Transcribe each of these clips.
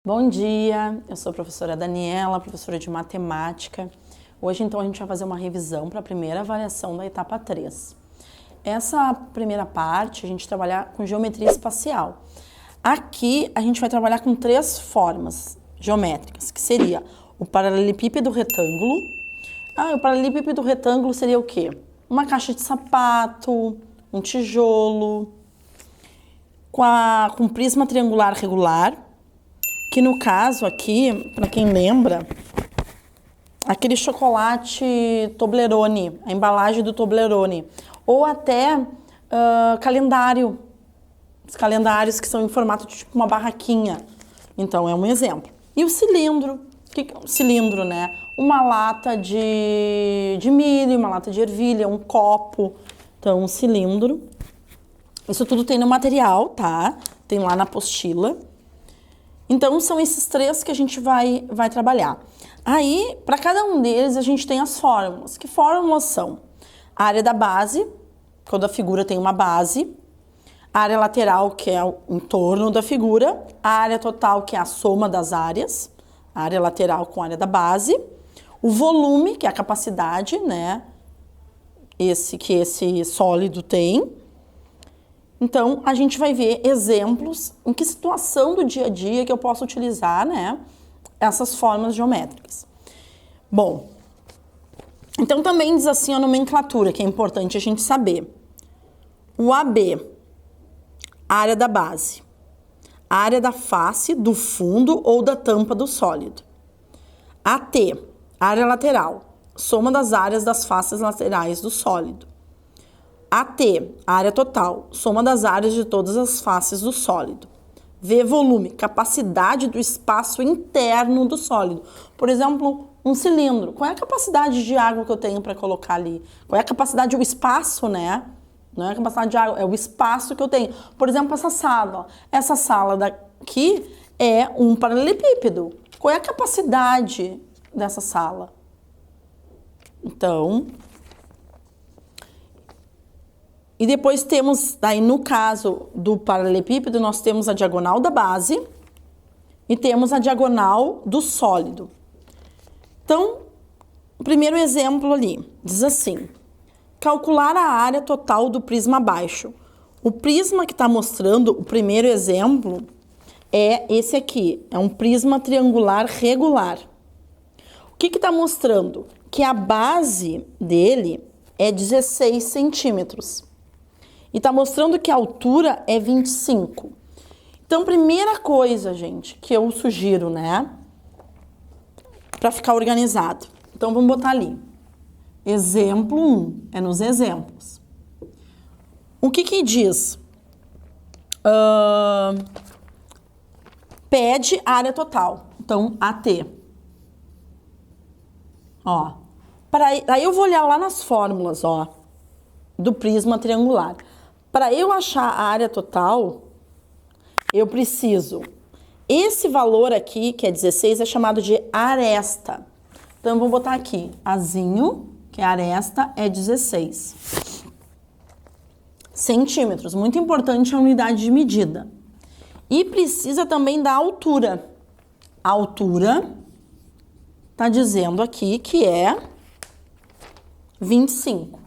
Bom dia, eu sou a professora Daniela, professora de matemática. Hoje, então, a gente vai fazer uma revisão para a primeira avaliação da etapa 3. Essa primeira parte, a gente trabalha com geometria espacial. Aqui, a gente vai trabalhar com 3 formas geométricas, que seria o paralelepípedo retângulo. O paralelepípedo retângulo seria o quê? Uma caixa de sapato, um tijolo, com prisma triangular regular, que no caso aqui, para quem lembra, aquele chocolate Toblerone, a embalagem do Toblerone, ou até calendário, os calendários que são em formato de tipo uma barraquinha. Então, é um exemplo. E o cilindro, cilindro, né? Uma lata de milho, uma lata de ervilha, um copo. Então, um cilindro. Isso tudo tem no material, tá? Tem lá na apostila. Então, são esses 3 que a gente vai trabalhar. Aí, para cada um deles, a gente tem as fórmulas. Que fórmulas são? A área da base, quando a figura tem uma base. A área lateral, que é o entorno da figura. A área total, que é a soma das áreas. A área lateral com a área da base. O volume, que é a capacidade, né? Que esse sólido tem. Então, a gente vai ver exemplos em que situação do dia a dia que eu posso utilizar, né, essas formas geométricas. Bom, então também diz assim a nomenclatura, que é importante a gente saber. O AB, área da base. A área da face, do fundo ou da tampa do sólido. AT, área lateral. Soma das áreas das faces laterais do sólido. AT, área total, soma das áreas de todas as faces do sólido. V, volume, capacidade do espaço interno do sólido. Por exemplo, um cilindro. Qual é a capacidade de água que eu tenho para colocar ali? Qual é a capacidade, o espaço, né? Não é a capacidade de água, é o espaço que eu tenho. Por exemplo, essa sala. Essa sala daqui é um paralelepípedo. Qual é a capacidade dessa sala? Então... E depois temos, aí no caso do paralelepípedo, nós temos a diagonal da base e temos a diagonal do sólido. Então, o primeiro exemplo ali, diz assim, calcular a área total do prisma abaixo. O prisma que está mostrando, o primeiro exemplo, é esse aqui, é um prisma triangular regular. O que está mostrando? Que a base dele é 16 centímetros. E tá mostrando que a altura é 25. Então, primeira coisa, gente, que eu sugiro, né? Para ficar organizado. Então, vamos botar ali. Exemplo 1, é nos exemplos. O que diz? Pede área total. Então, AT. Ó. Aí eu vou olhar lá nas fórmulas, ó, do prisma triangular. Para eu achar a área total, eu preciso... Esse valor aqui, que é 16, é chamado de aresta. Então, eu vou botar aqui, Azinho, que é aresta, é 16 centímetros. Muito importante a unidade de medida. E precisa também da altura. A altura está dizendo aqui que é 25.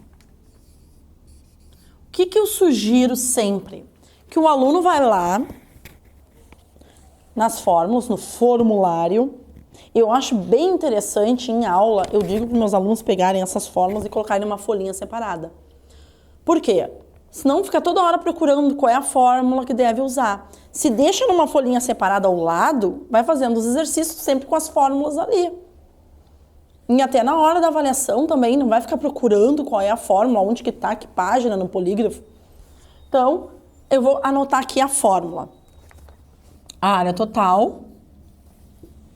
O que eu sugiro sempre? Que o aluno vai lá nas fórmulas, no formulário. Eu acho bem interessante em aula, eu digo para os meus alunos pegarem essas fórmulas e colocarem numa folhinha separada. Por quê? Senão fica toda hora procurando qual é a fórmula que deve usar. Se deixa numa folhinha separada ao lado, vai fazendo os exercícios sempre com as fórmulas ali. E até na hora da avaliação também, não vai ficar procurando qual é a fórmula, onde que tá, que página no polígrafo. Então, eu vou anotar aqui a fórmula. A área total,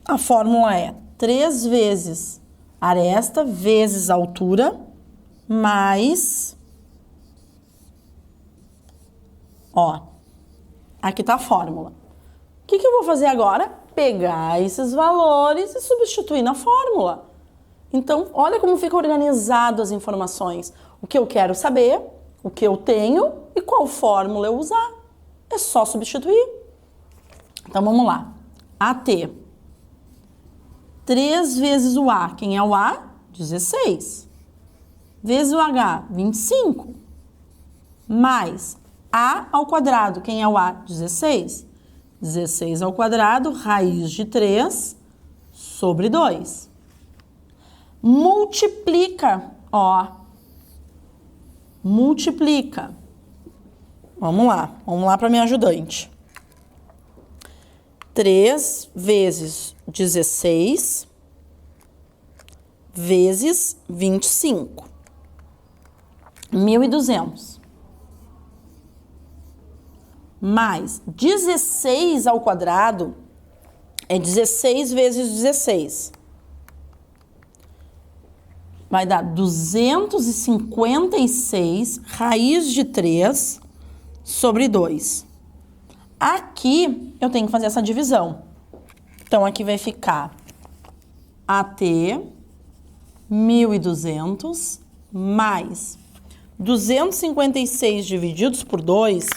a fórmula é 3 vezes aresta vezes altura, mais... Ó, aqui tá a fórmula. O que eu vou fazer agora? Pegar esses valores e substituir na fórmula. Então, olha como fica organizado as informações. O que eu quero saber, o que eu tenho e qual fórmula eu usar. É só substituir. Então, vamos lá. AT. 3 vezes o A. Quem é o A? 16. Vezes o H, 25. Mais A ao quadrado. Quem é o A? 16. 16 ao quadrado, raiz de 3 sobre 2. Multiplica, ó. Multiplica. Vamos lá para minha ajudante. 3 vezes 16 vezes 25. 1.200. Mais 16 ao quadrado é 16 vezes 16. Vai dar 256 raiz de 3 sobre 2. Aqui eu tenho que fazer essa divisão. Então, aqui vai ficar AT 1.200 mais 256 divididos por 2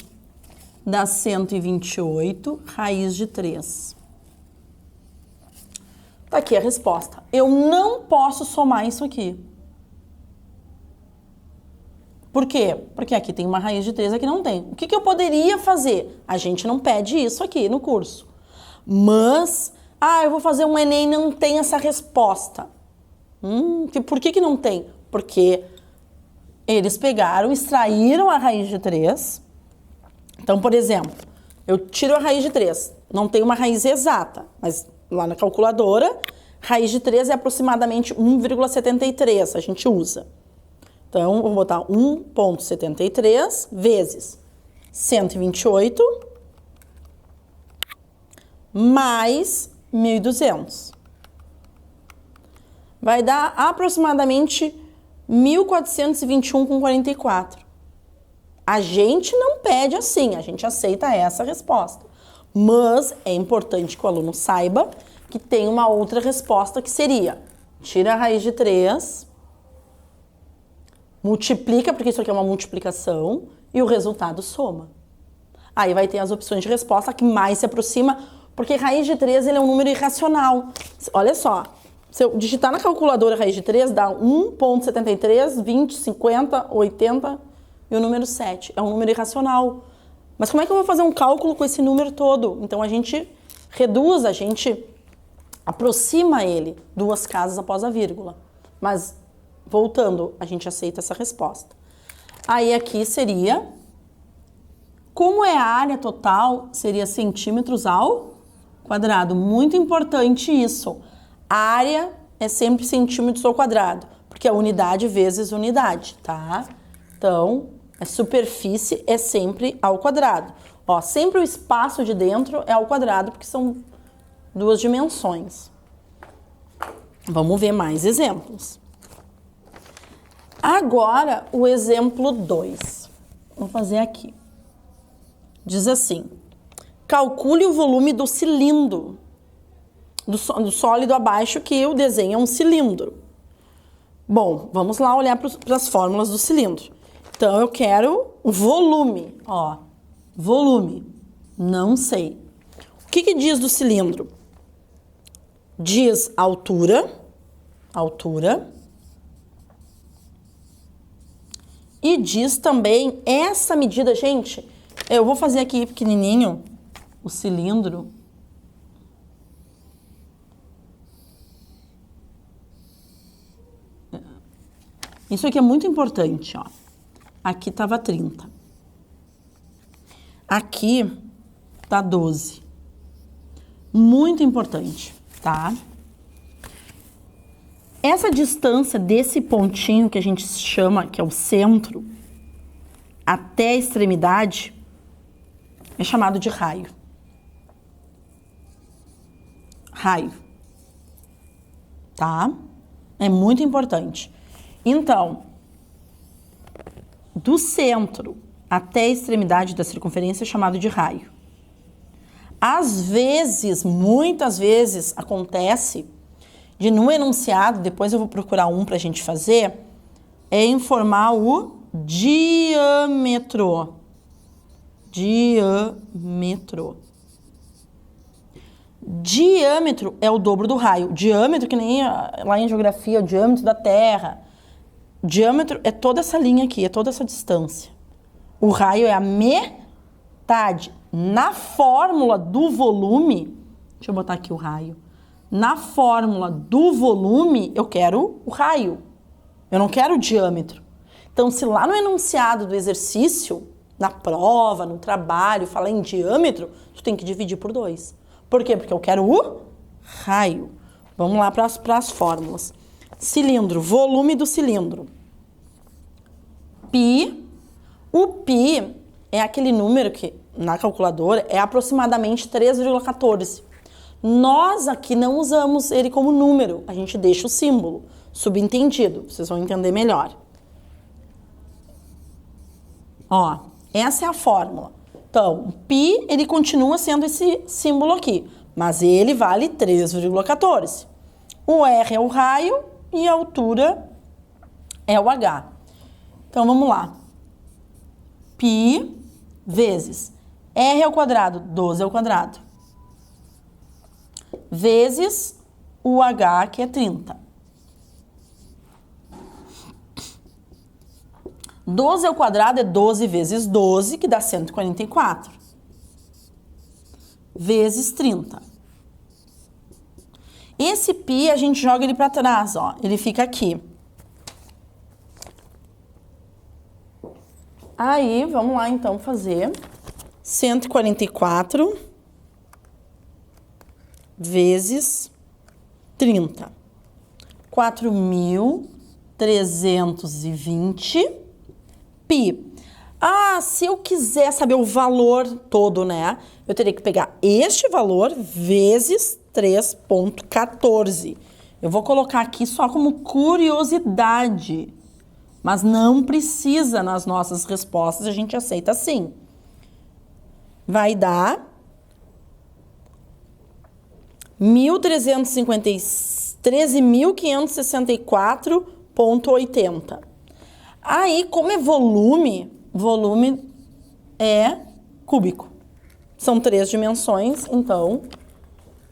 dá 128 raiz de 3. Tá aqui a resposta. Eu não posso somar isso aqui. Por quê? Porque aqui tem uma raiz de 3, aqui não tem. O que eu poderia fazer? A gente não pede isso aqui no curso. Mas, eu vou fazer um Enem e não tem essa resposta. Por que não tem? Porque eles pegaram, extraíram a raiz de 3. Então, por exemplo, eu tiro a raiz de 3. Não tem uma raiz exata, mas lá na calculadora, raiz de 3 é aproximadamente 1,73, a gente usa. Então, eu vou botar 1,73 vezes 128 mais 1.200. Vai dar aproximadamente 1.421,44. A gente não pede assim, a gente aceita essa resposta. Mas é importante que o aluno saiba que tem uma outra resposta que seria: tira a raiz de 3, multiplica, porque isso aqui é uma multiplicação, e o resultado soma. Aí vai ter as opções de resposta que mais se aproxima, porque raiz de 3 ele é um número irracional. Olha só, se eu digitar na calculadora raiz de 3, dá 1,73, 20, 50, 80 e o número 7. É um número irracional. Mas como é que eu vou fazer um cálculo com esse número todo? Então a gente reduz, a gente aproxima ele 2 casas após a vírgula. Mas, voltando, a gente aceita essa resposta. Aí aqui seria, como é a área total, seria centímetros ao quadrado. Muito importante isso. A área é sempre centímetros ao quadrado, porque é unidade vezes unidade, tá? Então, a superfície é sempre ao quadrado. Ó, sempre o espaço de dentro é ao quadrado, porque são 2 dimensões. Vamos ver mais exemplos. Agora, o exemplo 2. Vou fazer aqui. Diz assim: calcule o volume do cilindro, do sólido abaixo, que o desenho é um cilindro. Bom, vamos lá olhar para as fórmulas do cilindro. Então, eu quero o volume. Ó, volume. Não sei. O que diz do cilindro? Diz altura. E diz também essa medida, gente. Eu vou fazer aqui pequenininho o cilindro. Isso aqui é muito importante, ó. Aqui estava 30. Aqui tá 12. Muito importante, tá? Essa distância desse pontinho que a gente chama, que é o centro, até a extremidade, é chamado de raio. Raio. Tá? É muito importante. Então, do centro até a extremidade da circunferência é chamado de raio. Às vezes, muitas vezes, acontece de no enunciado, depois eu vou procurar um para a gente fazer, é informar o diâmetro. Diâmetro é o dobro do raio. Diâmetro, que nem lá em geografia, o diâmetro da Terra. Diâmetro é toda essa linha aqui, é toda essa distância. O raio é a metade. Na fórmula do volume, deixa eu botar aqui o raio. Na fórmula do volume, eu quero o raio. Eu não quero o diâmetro. Então, se lá no enunciado do exercício, na prova, no trabalho, fala em diâmetro, tu tem que dividir por 2. Por quê? Porque eu quero o raio. Vamos lá para as fórmulas. Cilindro, volume do cilindro. Π. O π é aquele número que, na calculadora, é aproximadamente 3,14. Nós aqui não usamos ele como número, a gente deixa o símbolo, subentendido, vocês vão entender melhor. Ó, essa é a fórmula. Então, o π, ele continua sendo esse símbolo aqui, mas ele vale 3,14. O R é o raio e a altura é o H. Então, vamos lá. Π vezes R ao quadrado, 12 ao quadrado, vezes o H, que é 30. 12 ao quadrado é 12 vezes 12, que dá 144. Vezes 30. Esse π, a gente joga ele para trás, ó. Ele fica aqui. Aí, vamos lá, então, fazer 144 vezes 30. 4.320 π. Ah, se eu quiser saber o valor todo, né? Eu teria que pegar este valor vezes 3,14. Eu vou colocar aqui só como curiosidade. Mas não precisa nas nossas respostas, a gente aceita assim. Vai dar 13.564,80. Aí, como é volume, volume é cúbico. São 3 dimensões, então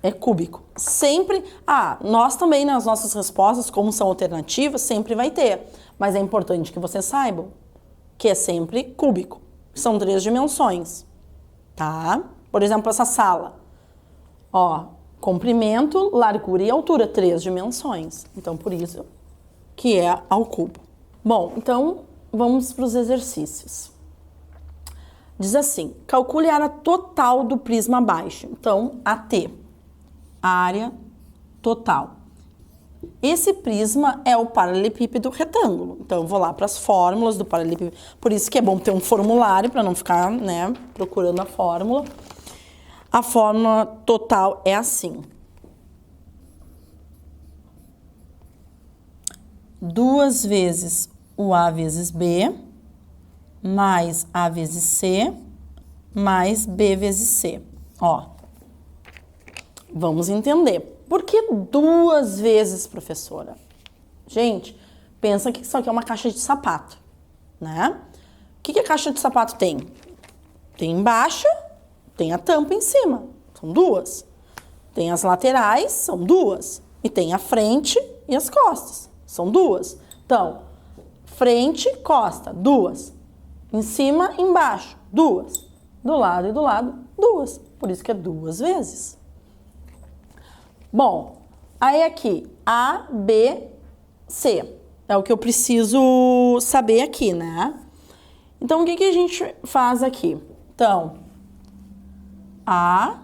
é cúbico. Sempre, nós também nas nossas respostas, como são alternativas, sempre vai ter. Mas é importante que vocês saibam que é sempre cúbico. São 3 dimensões, tá? Por exemplo, essa sala. Ó, comprimento, largura e altura, 3 dimensões. Então, por isso que é ao cubo. Bom, então, vamos para os exercícios. Diz assim, calcule a área total do prisma abaixo. Então, AT, área total. Esse prisma é o paralelepípedo retângulo. Então, eu vou lá para as fórmulas do paralelepípedo. Por isso que é bom ter um formulário, para não ficar, né, procurando a fórmula. A fórmula total é assim. 2 vezes o A vezes B, mais A vezes C, mais B vezes C. Ó, vamos entender. Por que 2 vezes, professora? Gente, pensa que isso aqui é uma caixa de sapato, né? O que a caixa de sapato tem? Tem embaixo, tem a tampa em cima. São 2. Tem as laterais, são 2. E tem a frente e as costas. São 2. Então, frente, costa, 2. Em cima, embaixo, 2. Do lado e do lado, 2. Por isso que é 2 vezes. Bom, aí aqui, A, B, C. É o que eu preciso saber aqui, né? Então, o que a gente faz aqui? Então, A,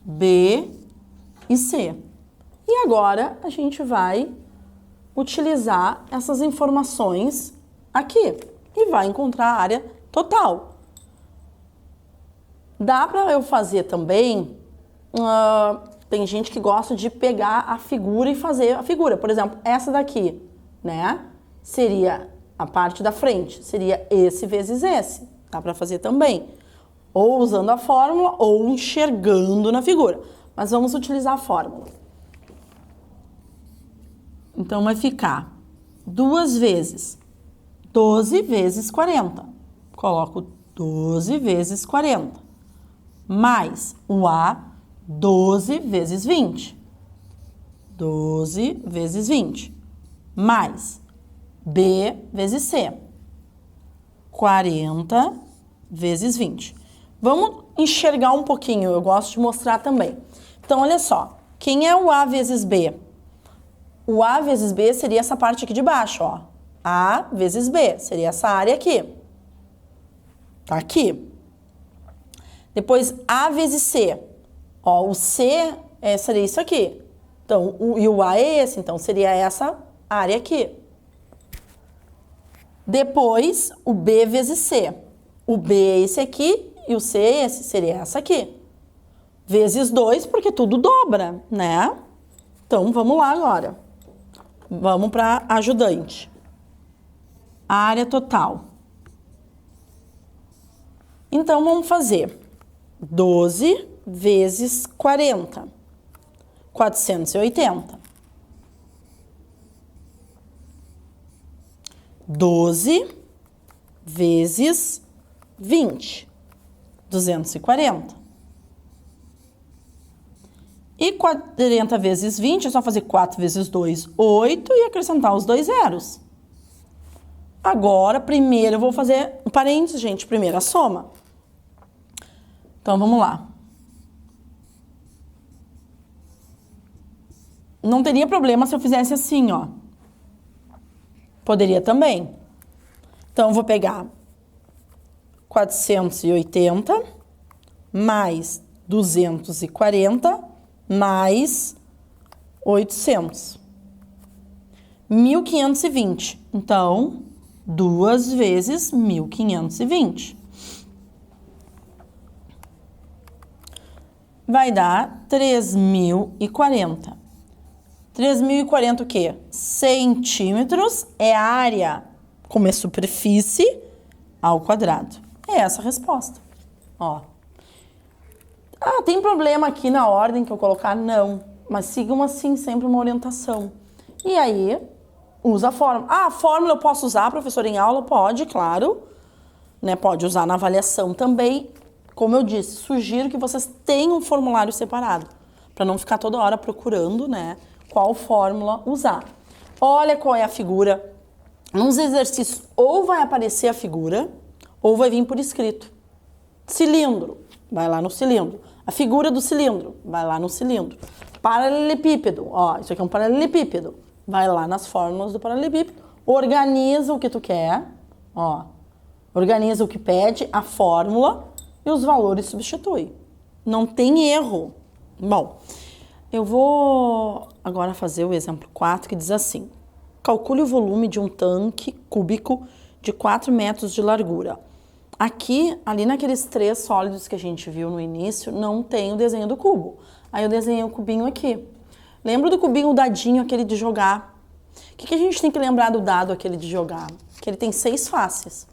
B e C. E agora, a gente vai utilizar essas informações aqui e vai encontrar a área total. Dá para eu fazer também... tem gente que gosta de pegar a figura e fazer a figura. Por exemplo, essa daqui, né? Seria a parte da frente. Seria esse vezes esse. Dá para fazer também. Ou usando a fórmula ou enxergando na figura. Mas vamos utilizar a fórmula. Então, vai ficar 2 vezes 12 vezes 40. Coloco 12 vezes 40. Mais o A, 12 vezes 20. 12 vezes 20. Mais B vezes C. 40 vezes 20. Vamos enxergar um pouquinho, eu gosto de mostrar também. Então, olha só. Quem é o A vezes B? O A vezes B seria essa parte aqui de baixo, ó. A vezes B, seria essa área aqui. Tá aqui. Depois, A vezes C. Ó, o C seria isso aqui. Então, e o A é esse, então seria essa área aqui. Depois, o B vezes C. O B é esse aqui e o C é esse, seria essa aqui. Vezes 2, porque tudo dobra, né? Então, vamos lá agora. Vamos para ajudante. Área total. Então, vamos fazer 12 vezes 40. 480. 12 vezes 20. 240. E 40 vezes 20 é só fazer 4 vezes 2, 8 e acrescentar os dois zeros. Agora, primeiro eu vou fazer um parênteses, gente. Primeiro a soma. Então, vamos lá. Não teria problema se eu fizesse assim, ó. Poderia também. Então, eu vou pegar 480 mais 240 mais 800. 1.520. Então, 2 vezes 1.520. Vai dar 3.040. 3.040 o quê? Centímetros é área, como é superfície, ao quadrado. É essa a resposta. Ó. Ah, tem problema aqui na ordem que eu colocar? Não. Mas sigam assim, sempre uma orientação. E aí, usa a fórmula. Ah, a fórmula eu posso usar, professor, em aula? Pode, claro. Né? Pode usar na avaliação também. Como eu disse, sugiro que vocês tenham um formulário separado, para não ficar toda hora procurando, né, qual fórmula usar. Olha qual é a figura. Nos exercícios, ou vai aparecer a figura, ou vai vir por escrito. Cilindro, vai lá no cilindro. A figura do cilindro, vai lá no cilindro. Paralelepípedo, ó, isso aqui é um paralelepípedo. Vai lá nas fórmulas do paralelepípedo. Organiza o que tu quer, ó. Organiza o que pede, a fórmula, e os valores substitui. Não tem erro. Bom, eu vou agora fazer o exemplo 4, que diz assim. Calcule o volume de um tanque cúbico de 4 metros de largura. Aqui, ali naqueles 3 sólidos que a gente viu no início, não tem o desenho do cubo. Aí eu desenhei o cubinho aqui. Lembra do cubinho, o dadinho, aquele de jogar? O que a gente tem que lembrar do dado, aquele de jogar? Que ele tem 6 faces,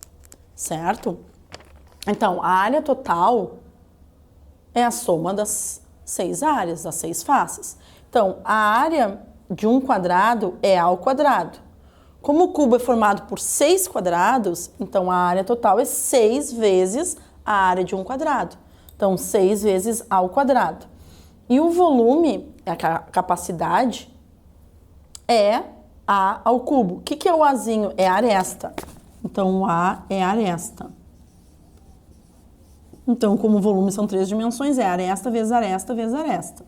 certo? Então, a área total é a soma das 6 áreas, das 6 faces. Então, a área de um quadrado é A ao quadrado. Como o cubo é formado por 6 quadrados, então a área total é 6 vezes a área de um quadrado. Então, 6 vezes A ao quadrado. E o volume, a capacidade, é A ao cubo. O que é o Azinho? É a aresta. Então, o A é a aresta. Então, como o volume são 3 dimensões, é aresta vezes aresta vezes aresta.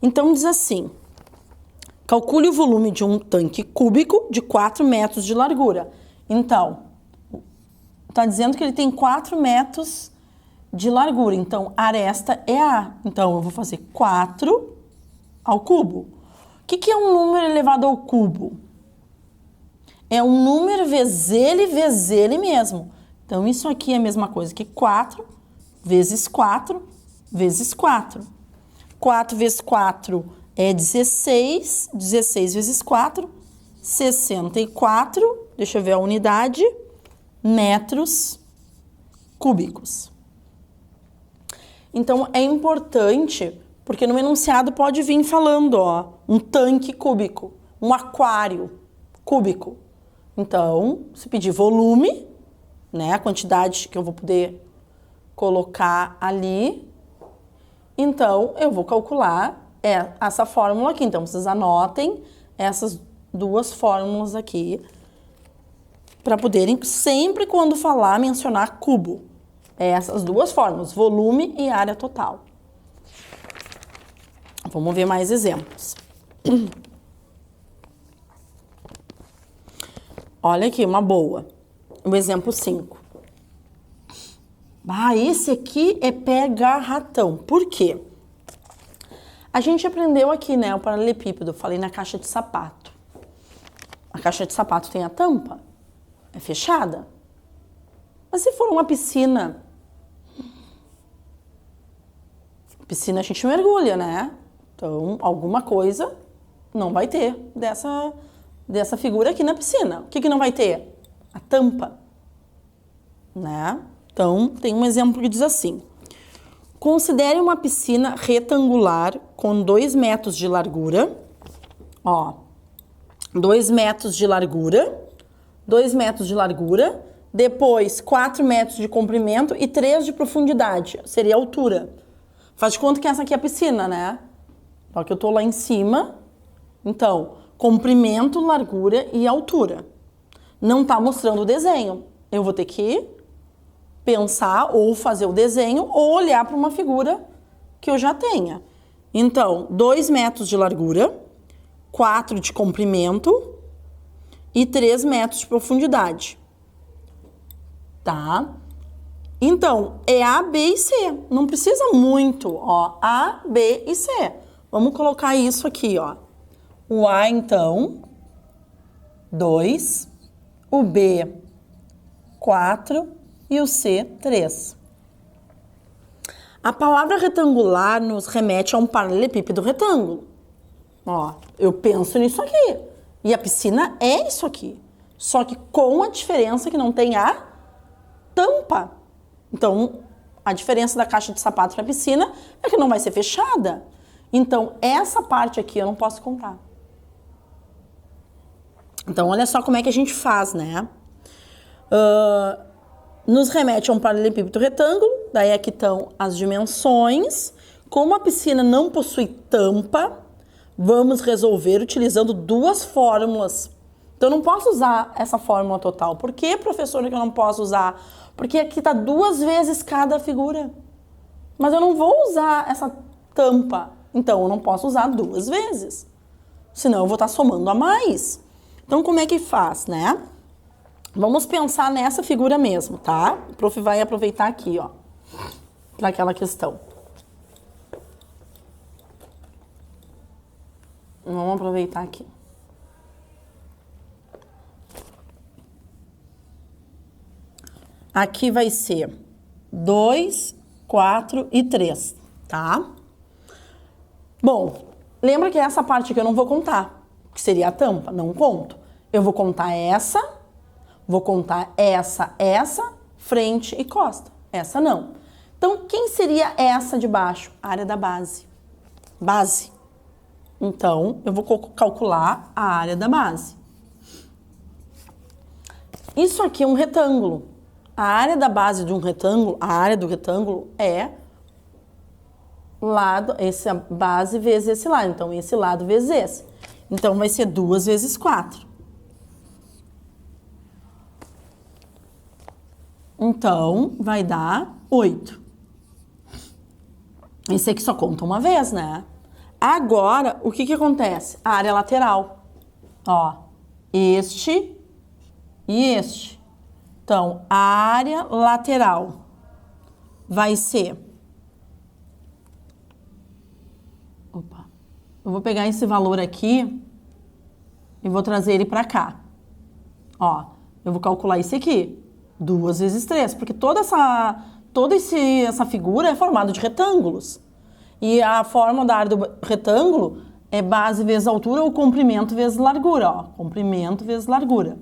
Então, diz assim, calcule o volume de um tanque cúbico de 4 metros de largura. Então, está dizendo que ele tem 4 metros de largura. Então, aresta é A. Então, eu vou fazer 4 ao cubo. O que é um número elevado ao cubo? É um número vezes ele mesmo. Então, isso aqui é a mesma coisa que 4 vezes 4 vezes 4. 4 vezes 4 é 16. 16 vezes 4, 64. Deixa eu ver a unidade. Metros cúbicos. Então, é importante, porque no enunciado pode vir falando, ó, um tanque cúbico, um aquário cúbico. Então, se pedir volume, né, a quantidade que eu vou poder colocar ali, Então, eu vou calcular essa fórmula aqui. Então, vocês anotem essas duas fórmulas aqui para poderem, sempre quando falar, mencionar cubo. Essas duas fórmulas, volume e área total. Vamos ver mais exemplos. Olha aqui, uma boa. O exemplo 5. Esse aqui é pega ratão. Por quê? A gente aprendeu aqui, né, o paralelepípedo. Falei na caixa de sapato. A caixa de sapato tem a tampa. É fechada. Mas se for uma piscina... Piscina a gente mergulha, né? Então, alguma coisa não vai ter dessa figura aqui na piscina. O que não vai ter? A tampa, né? Então, tem um exemplo que diz assim. Considere uma piscina retangular com 2 metros de largura. 2 metros de largura. 2 metros de largura. Depois, 4 metros de comprimento e 3 de profundidade. Seria a altura. Faz de conta que essa aqui é a piscina, né? Só que eu tô lá em cima. Então, comprimento, largura e altura. Não tá mostrando o desenho. Eu vou ter que pensar ou fazer o desenho ou olhar para uma figura que eu já tenha. Então, 2 metros de largura, 4 de comprimento e 3 metros de profundidade. Tá? Então, é A, B e C. Não precisa muito, A, B e C. Vamos colocar isso aqui, O A, então, 2. O B, 4. E o C, 3. A palavra retangular nos remete a um paralelepípedo retângulo. Eu penso nisso aqui. E a piscina é isso aqui. Só que com a diferença que não tem a tampa. Então, a diferença da caixa de sapato para a piscina é que não vai ser fechada. Então, essa parte aqui eu não posso contar. Então, olha só como é que a gente faz, né? Nos remete a um paralelepípedo retângulo. Daí aqui estão as dimensões. Como a piscina não possui tampa, vamos resolver utilizando duas fórmulas. Então, eu não posso usar essa fórmula total. Por que, professora, que eu não posso usar? Porque aqui está 2 vezes cada figura. Mas eu não vou usar essa tampa. Então, eu não posso usar 2 vezes. Senão, eu vou estar somando a mais. Então, como é que faz, né? Vamos pensar nessa figura mesmo, tá? O prof vai aproveitar aqui, para aquela questão. Vamos aproveitar aqui. Aqui vai ser 2, 4 e 3, tá? Bom, lembra que essa parte aqui eu não vou contar, que seria a tampa, não conto. Eu vou contar essa, frente e costa. Essa não. Então, quem seria essa de baixo? A área da base. Base. Então, eu vou calcular a área da base. Isso aqui é um retângulo. A área da base de um retângulo, a área do retângulo é lado, essa base vezes esse lado. Então, esse lado vezes esse. Então, vai ser 2 vezes 4. Então, vai dar 8. Esse aqui só conta uma vez, né? Agora, o que acontece? A área lateral. Este e este. Então, a área lateral vai ser... Eu vou pegar esse valor aqui e vou trazer ele para cá. Eu vou calcular esse aqui. 2 vezes 3, porque toda essa figura é formada de retângulos. E a forma da área do retângulo é base vezes altura ou comprimento vezes largura. Comprimento vezes largura.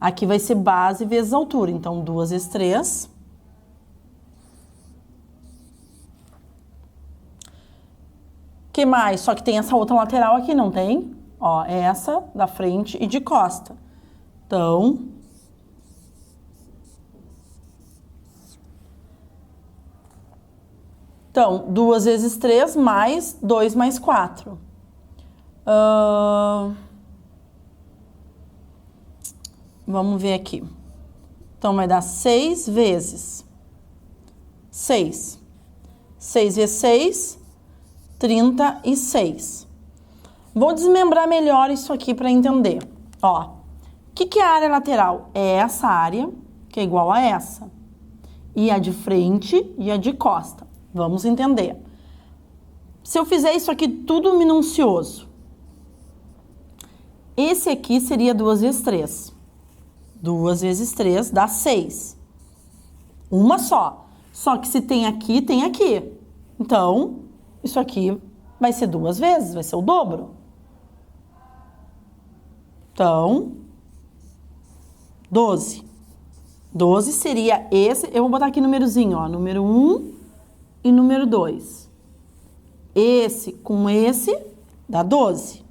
Aqui vai ser base vezes altura. Então, 2 vezes 3. Que mais? Só que tem essa outra lateral aqui, não tem? Essa da frente e de costa. Então, Então, 2 vezes 3 mais 2 mais 4. Vamos ver aqui. Então, vai dar 6 vezes 6. 6 vezes 6, 36. Vou desmembrar melhor isso aqui para entender. Ó, o que é a área lateral? É essa área, que é igual a essa. E a de frente e a de costa. Vamos entender. Se eu fizer isso aqui tudo minucioso, esse aqui seria 2 vezes 3. 2 vezes 3 dá 6. Uma só. Só que se tem aqui, tem aqui. Então, isso aqui vai ser 2 vezes, vai ser o dobro. Então, 12. 12 seria esse, eu vou botar aqui númerozinho, ó, número 1 e número 2. Esse com esse dá 12.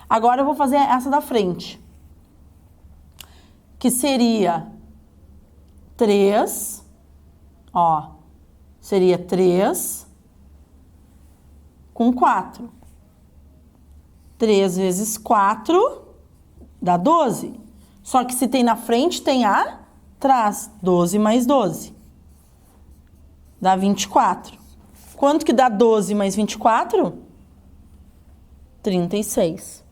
Agora eu vou fazer essa da frente, que seria 3, ó, seria 3 com 4. 3 vezes 4 dá 12. Só que se tem na frente, tem atrás. 12 mais 12. Dá 24. Quanto que dá 12 mais 24? 36.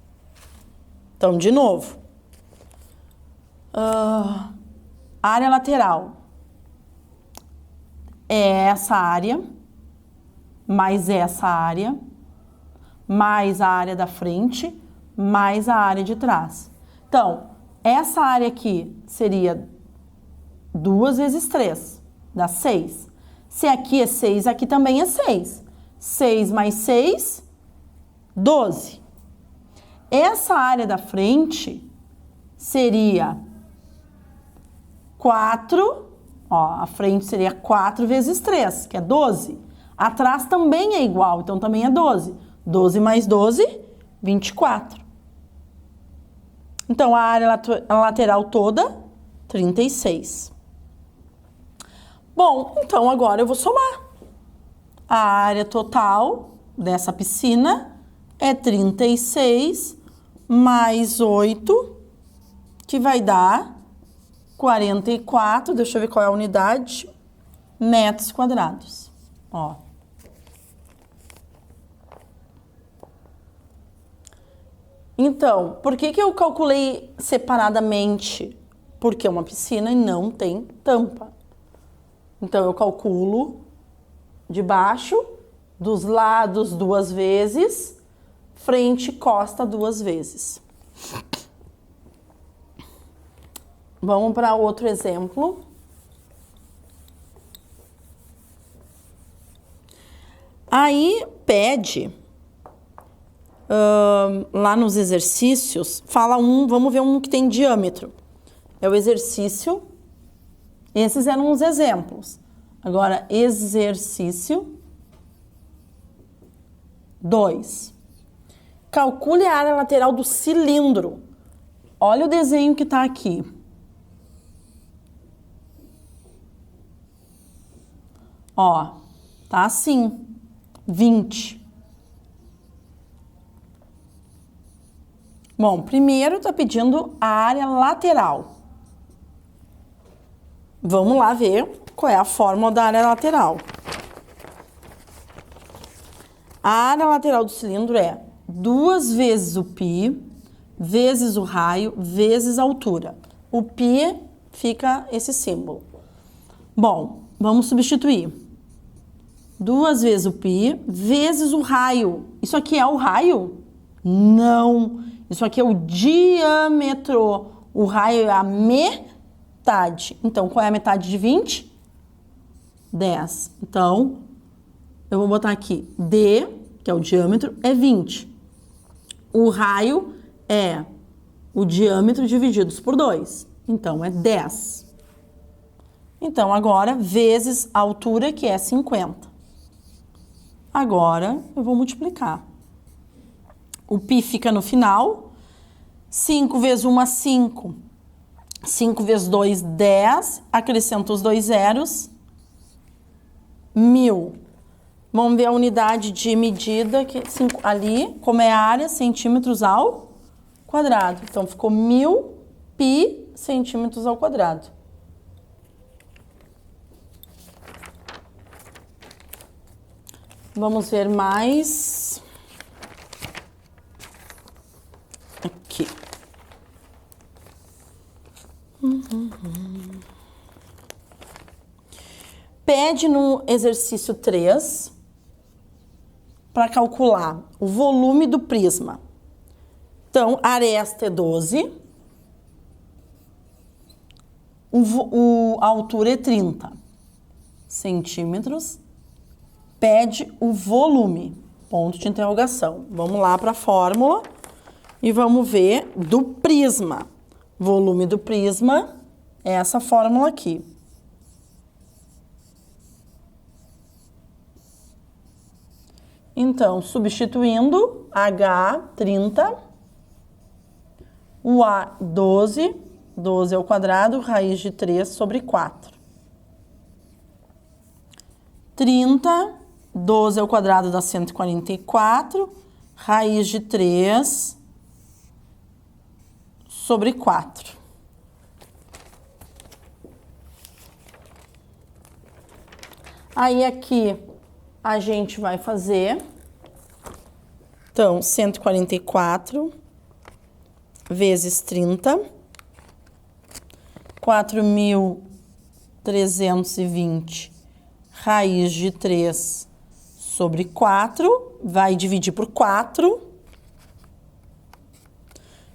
Então, de novo. Área lateral. É essa área, mais essa área, mais a área da frente, mais a área de trás. Então, essa área aqui seria 2 vezes 3, dá 6. Se aqui é 6, aqui também é 6. 6 mais 6, 12. Essa área da frente seria 4, ó, a frente seria 4 vezes 3, que é 12. Atrás também é igual, então também é 12. 12 mais 12, 24. Então, a área lateral toda, 36. Bom, então agora eu vou somar. A área total dessa piscina é 36 mais 8, que vai dar 44, deixa eu ver qual é a unidade, metros quadrados. Ó. Então, por que eu calculei separadamente? Porque é uma piscina e não tem tampa. Então, eu calculo de baixo, dos lados 2 vezes, frente e costa 2 vezes. Vamos para outro exemplo. Aí, pede... lá nos exercícios, fala vamos ver um que tem diâmetro. É o exercício, esses eram os exemplos. Agora, exercício 2. Calcule a área lateral do cilindro. Olha o desenho que está aqui. Ó, tá assim, 20. Bom, primeiro tá pedindo a área lateral. Vamos lá ver qual é a fórmula da área lateral. A área lateral do cilindro é 2 vezes o π, vezes o raio, vezes a altura. O π fica esse símbolo. Bom, vamos substituir. 2 vezes o π, vezes o raio. Isso aqui é o raio? Não. Isso aqui é o diâmetro. O raio é a metade. Então, qual é a metade de 20? 10. Então, eu vou botar aqui D, que é o diâmetro, é 20. O raio é o diâmetro divididos por 2. Então, é 10. Então, agora, vezes a altura, que é 50. Agora, eu vou multiplicar. O π fica no final. 5 vezes 1 é 5. 5 vezes 2, 10. Acrescento os 2 zeros. 1000. Vamos ver a unidade de medida, que ali, como é a área, centímetros ao quadrado. Então, ficou 1000 pi centímetros ao quadrado. Vamos ver mais. Aqui. Pede no exercício 3 para calcular o volume do prisma. Então, a aresta é 12, a altura é 30 centímetros. Pede o volume, ponto de interrogação. Vamos lá para a fórmula e vamos ver do prisma. Volume do prisma é essa fórmula aqui. Então, substituindo H, 30, o A, 12, 12 ao quadrado, raiz de 3 sobre 4. 30, 12 ao quadrado dá 144, raiz de 3 sobre 4. Aí aqui a gente vai fazer, então, 144 vezes 30, 4.320, raiz de 3 sobre 4, vai dividir por 4,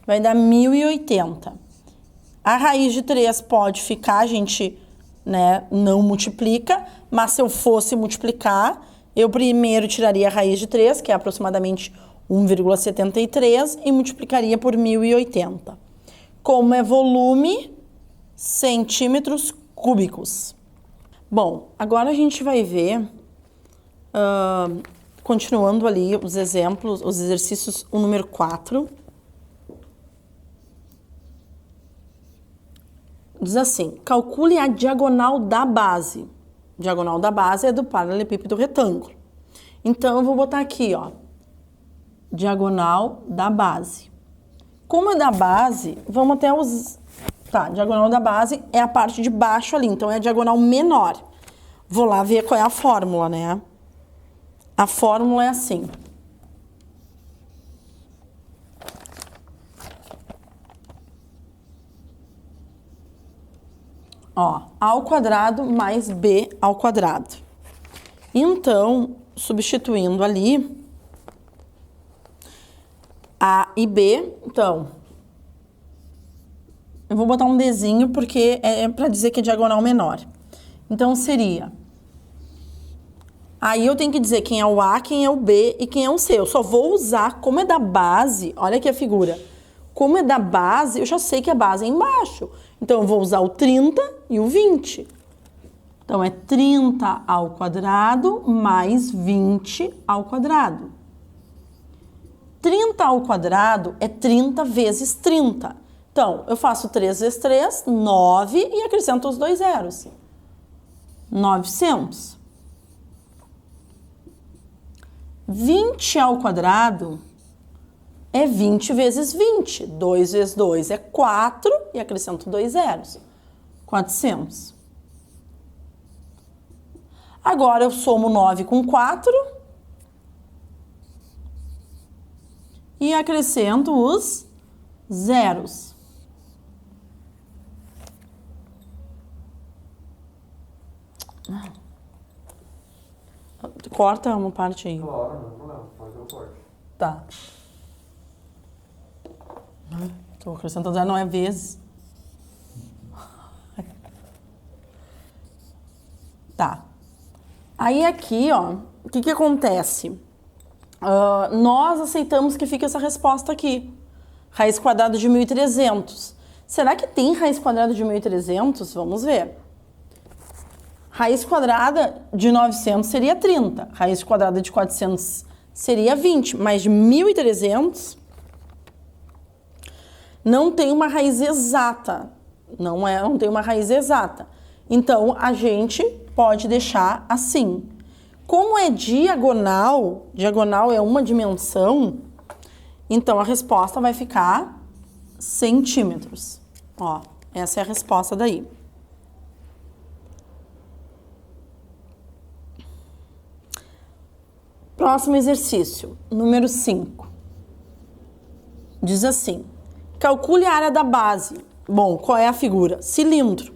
vai dar 1080. A raiz de 3 pode ficar, a gente, né, não multiplica, mas se eu fosse multiplicar, eu primeiro tiraria a raiz de 3, que é aproximadamente 1,73, e multiplicaria por 1080. Como é volume, centímetros cúbicos. Bom, agora a gente vai ver, continuando ali os exemplos, os exercícios, o número 4. Diz assim, calcule a diagonal da base. Diagonal da base é do paralelepípedo retângulo. Então, eu vou botar aqui, ó, diagonal da base. Como é da base, vamos até os... Tá, diagonal da base é a parte de baixo ali, então é a diagonal menor. Vou lá ver qual é a fórmula, né? A fórmula é assim. Ó, A ao quadrado mais B ao quadrado. Então, substituindo ali, A e B, então, eu vou botar um Dzinho porque é para dizer que é diagonal menor. Então, seria... Aí eu tenho que dizer quem é o A, quem é o B e quem é o C. Eu só vou usar, como é da base, olha aqui a figura. Como é da base, eu já sei que a base é embaixo. Então, eu vou usar o 30 e o 20. Então, é 30 ao quadrado mais 20 ao quadrado. 30 ao quadrado é 30 vezes 30. Então, eu faço 3 vezes 3, 9, e acrescento os 2 zeros. 900. 20 ao quadrado é 20 vezes 20. 2 vezes 2 é 4, e acrescento 2 zeros. 400. Agora, eu somo 9 com 4 e acrescento os zeros. Corta uma parte aí. Claro, não, problema. Faz o corte. Tá. Estou acrescentando zero, não é vezes. Tá. Aí aqui, ó, o que que acontece? Nós aceitamos que fique essa resposta aqui. Raiz quadrada de 1.300. Será que tem raiz quadrada de 1.300? Vamos ver. Raiz quadrada de 900 seria 30. Raiz quadrada de 400 seria 20. Mas de 1.300 não tem uma raiz exata. Não tem uma raiz exata. Então, a gente pode deixar assim. Como é diagonal, diagonal é uma dimensão, então a resposta vai ficar centímetros. Ó, essa é a resposta daí. Próximo exercício, número 5. Diz assim: calcule a área da base. Bom, qual é a figura? Cilindro.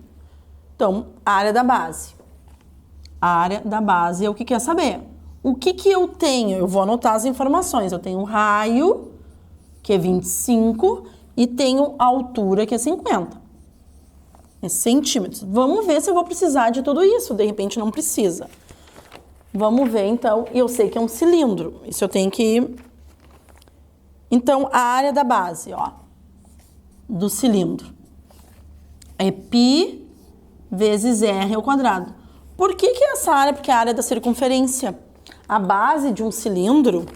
Então, área da base. A área da base é o que quer saber. O que eu tenho? Eu vou anotar as informações. Eu tenho um raio, que é 25, e tenho a altura, que é 50. É centímetros. Vamos ver se eu vou precisar de tudo isso. De repente, não precisa. Vamos ver, então. Eu sei que é um cilindro. Isso eu tenho que... Então, a área da base, ó, do cilindro é π vezes r ao quadrado. Por que essa área? Porque é a área da circunferência. A base de um cilindro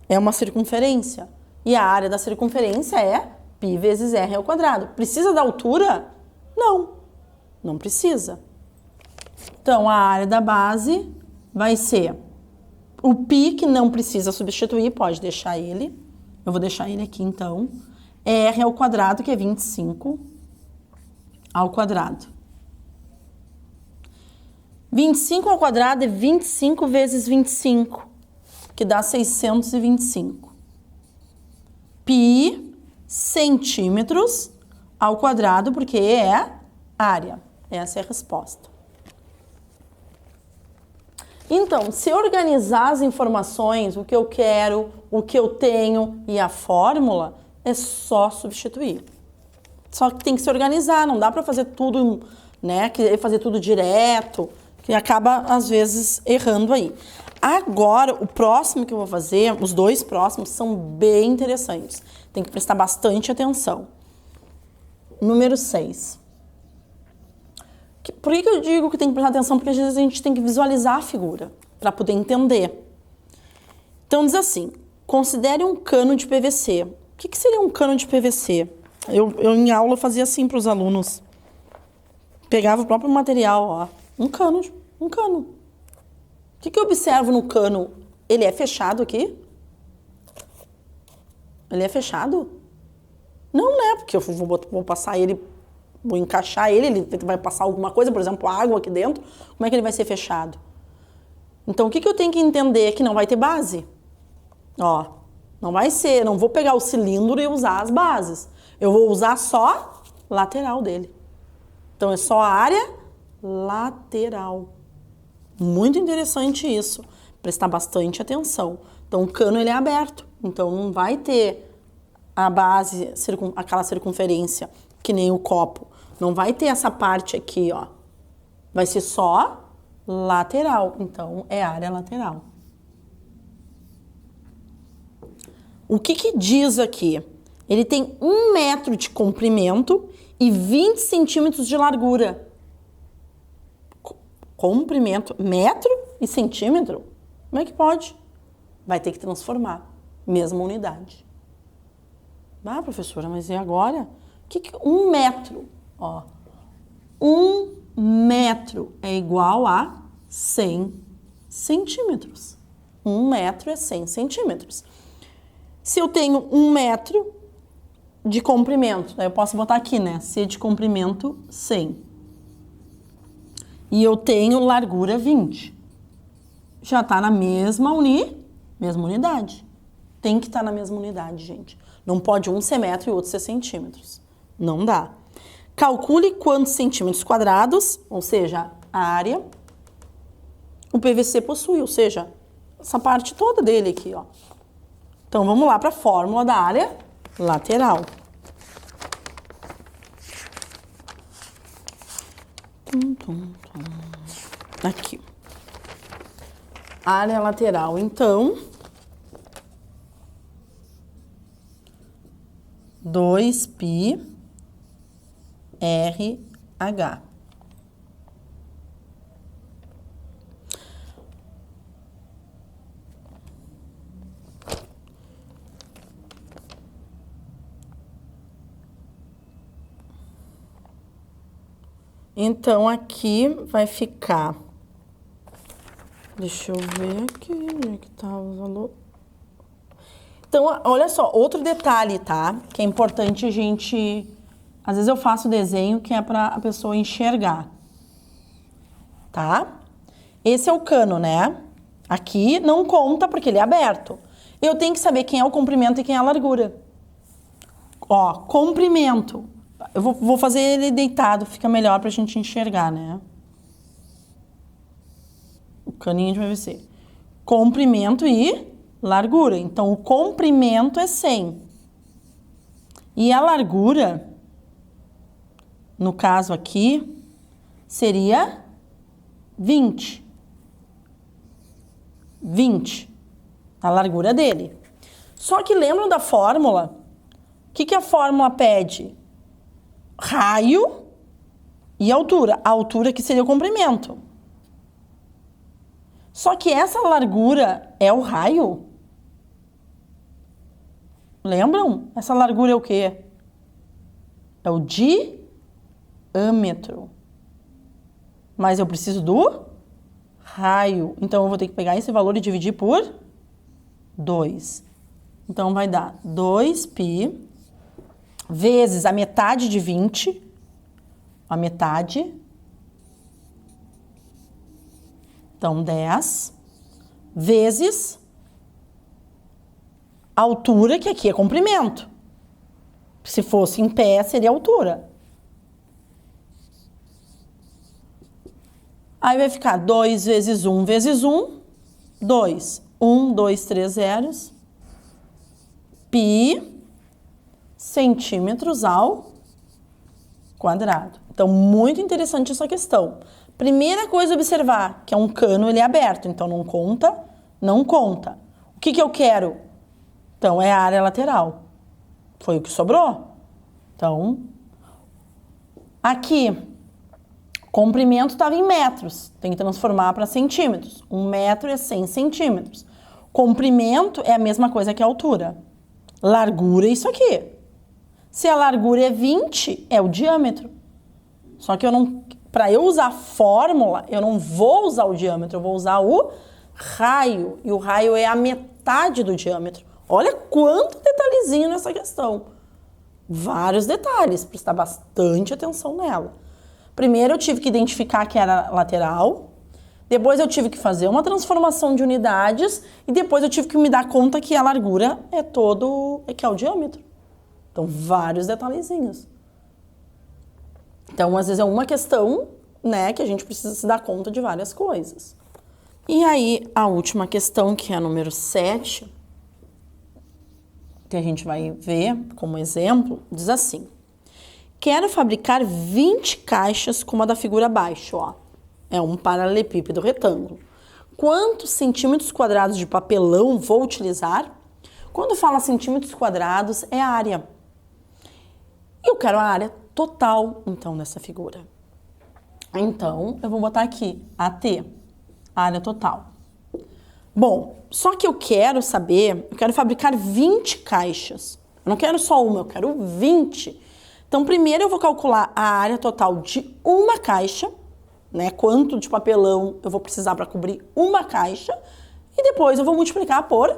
é uma circunferência. E a área da circunferência é π vezes r ao quadrado. Precisa da altura? Não, não precisa. Então, a área da base vai ser o π, que não precisa substituir, pode deixar ele. Eu vou deixar ele aqui, então. R ao quadrado, que é 25 ao quadrado. 25 ao quadrado é 25 vezes 25, que dá 625. Π centímetros ao quadrado, porque é área. Essa é a resposta. Então, se organizar as informações, o que eu quero, o que eu tenho e a fórmula, é só substituir. Só que tem que se organizar, não dá para fazer tudo, né, fazer tudo direto, que acaba, às vezes, errando aí. Agora, o próximo que eu vou fazer, os dois próximos, são bem interessantes. Tem que prestar bastante atenção. Número 6. Por que eu digo que tem que prestar atenção? Porque às vezes a gente tem que visualizar a figura para poder entender. Então diz assim: considere um cano de PVC. O que seria um cano de PVC? Eu em aula fazia assim para os alunos. Pegava o próprio material, ó. Um cano. O que eu observo no cano? Ele é fechado aqui? Ele é fechado? Não, né? Porque eu vou passar ele... Vou encaixar ele vai passar alguma coisa, por exemplo, água aqui dentro. Como é que ele vai ser fechado? Então, o que eu tenho que entender é que não vai ter base. Ó, não vai ser, não vou pegar o cilindro e usar as bases. Eu vou usar só lateral dele. Então, é só a área lateral. Muito interessante isso. Prestar bastante atenção. Então, o cano, ele é aberto. Então, não vai ter a base, aquela circunferência, que nem o copo. Não vai ter essa parte aqui, ó. Vai ser só lateral. Então, é área lateral. O que diz aqui? Ele tem 1 metro de comprimento e 20 centímetros de largura. Comprimento, metro e centímetro? Como é que pode? Vai ter que transformar. Mesma unidade. Ah, professora, mas e agora? Que 1 metro? Ó, 1 metro é igual a 100 centímetros. 1 metro é 100 centímetros. Se eu tenho 1 metro de comprimento, daí eu posso botar aqui, né? C de comprimento, 100. E eu tenho largura 20. Já está na mesma unidade. Tem que estar na mesma unidade, gente. Não pode um ser metro e outro ser centímetros. Não dá. Calcule quantos centímetros quadrados, ou seja, a área, o PVC possui, ou seja, essa parte toda dele aqui, ó. Então, vamos lá para a fórmula da área lateral. Aqui. Área lateral, então, 2π RH. Então, aqui vai ficar Deixa eu ver aqui, onde é que tá o valor. Então, olha só, outro detalhe, tá? Que é importante a gente... Às vezes eu faço desenho que é para a pessoa enxergar, tá? Esse é o cano, né? Aqui não conta porque ele é aberto. Eu tenho que saber quem é o comprimento e quem é a largura. Ó, comprimento. Eu vou fazer ele deitado, fica melhor pra gente enxergar, né? O caninho de PVC. Comprimento e largura. Então, o comprimento é 100. E a largura, no caso aqui, seria 20. 20. A largura dele. Só que lembram da fórmula? O que a fórmula pede? Raio e altura. A altura que seria o comprimento. Só que essa largura é o raio? Lembram? Essa largura é o quê? É o diâmetro. Mas eu preciso do raio. Então, eu vou ter que pegar esse valor e dividir por 2. Então, vai dar 2π vezes a metade de 20. A metade. Então, 10 vezes a altura, que aqui é comprimento. Se fosse em pé, seria altura. Aí vai ficar 2 vezes 1 vezes 1, 2. 1, 2, 3 zeros. Π centímetros ao quadrado. Então, muito interessante essa questão. Primeira coisa a observar, que é um cano, ele é aberto, então não conta, não conta. O que eu quero? Então, é a área lateral. Foi o que sobrou. Então, aqui, comprimento estava em metros, tem que transformar para centímetros. 1 metro é 100 centímetros. Comprimento é a mesma coisa que a altura. Largura é isso aqui. Se a largura é 20, é o diâmetro. Só que para eu usar a fórmula, eu não vou usar o diâmetro, eu vou usar o raio. E o raio é a metade do diâmetro. Olha quanto detalhezinho nessa questão. Vários detalhes, prestar bastante atenção nela. Primeiro eu tive que identificar que era lateral, depois eu tive que fazer uma transformação de unidades e depois eu tive que me dar conta que a largura que é o diâmetro. Então, vários detalhezinhos. Então, às vezes é uma questão, né, que a gente precisa se dar conta de várias coisas. E aí, a última questão, que é a número 7, que a gente vai ver como exemplo, diz assim: quero fabricar 20 caixas como a da figura abaixo, ó. É um paralelepípedo retângulo. Quantos centímetros quadrados de papelão vou utilizar? Quando fala centímetros quadrados, é a área. Eu quero a área total, então, dessa figura. Então, eu vou botar aqui, AT, área total. Bom, só que eu quero fabricar 20 caixas. Eu não quero só uma, eu quero 20. Então, primeiro eu vou calcular a área total de uma caixa, né? Quanto de papelão eu vou precisar para cobrir uma caixa. E depois eu vou multiplicar por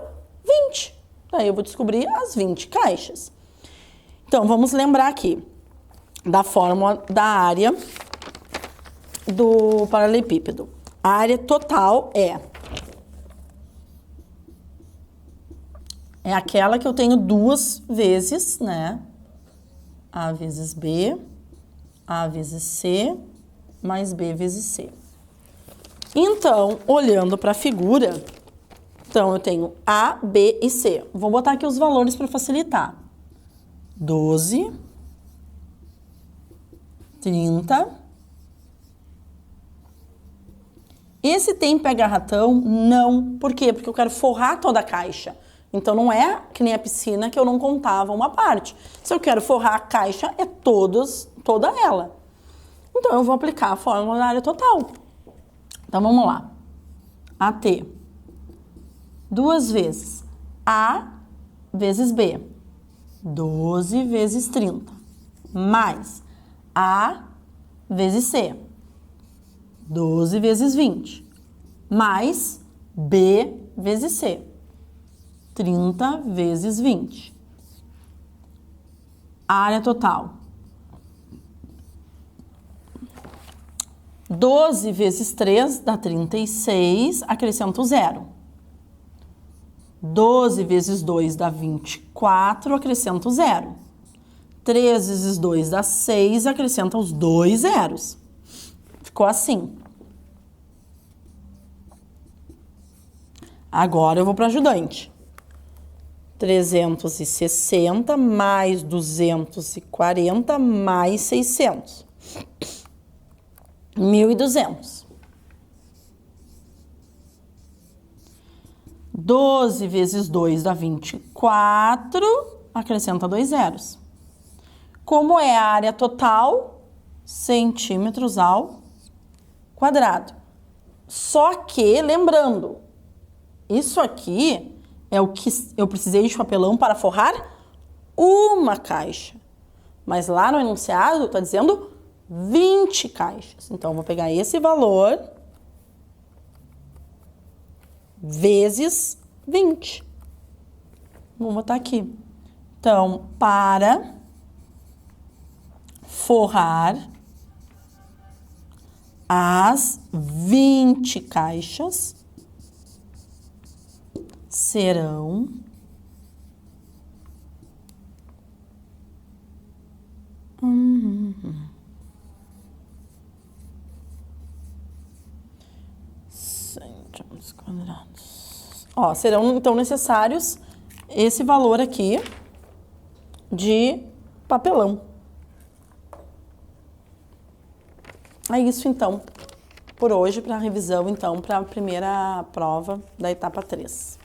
20. Daí eu vou descobrir as 20 caixas. Então, vamos lembrar aqui da fórmula da área do paralelepípedo. A área total é aquela que eu tenho duas vezes, né? A vezes B, A vezes C, mais B vezes C. Então, olhando para a figura, então eu tenho A, B e C. Vou botar aqui os valores para facilitar. 12, 30. Esse tem pega-ratão? Não. Por quê? Porque eu quero forrar toda a caixa. Então, não é que nem a piscina que eu não contava uma parte. Se eu quero forrar a caixa, é toda ela. Então, eu vou aplicar a fórmula da área total. Então, vamos lá. AT. 2 vezes A vezes B. 12 vezes 30. Mais A vezes C. 12 vezes 20. mais B vezes C. 30 vezes 20. Área total. 12 vezes 3 dá 36, acrescento 0. 12 vezes 2 dá 24, acrescento 0. 3 vezes 2 dá 6, acrescenta os 2 zeros. Ficou assim. Agora eu vou para ajudante. 360 mais 240 mais 600. 1.200. 12 vezes 2 dá 24, acrescenta 2 zeros. Como é a área total? Centímetros ao quadrado. Só que, lembrando, isso aqui é o que eu precisei de papelão para forrar uma caixa. Mas lá no enunciado está dizendo 20 caixas. Então, eu vou pegar esse valor vezes 20. Vamos botar aqui. Então, para forrar as 20 caixas serão centímetros quadrados. Ó, serão então necessários esse valor aqui de papelão. É isso então, por hoje, para a revisão então, para a primeira prova da etapa 3.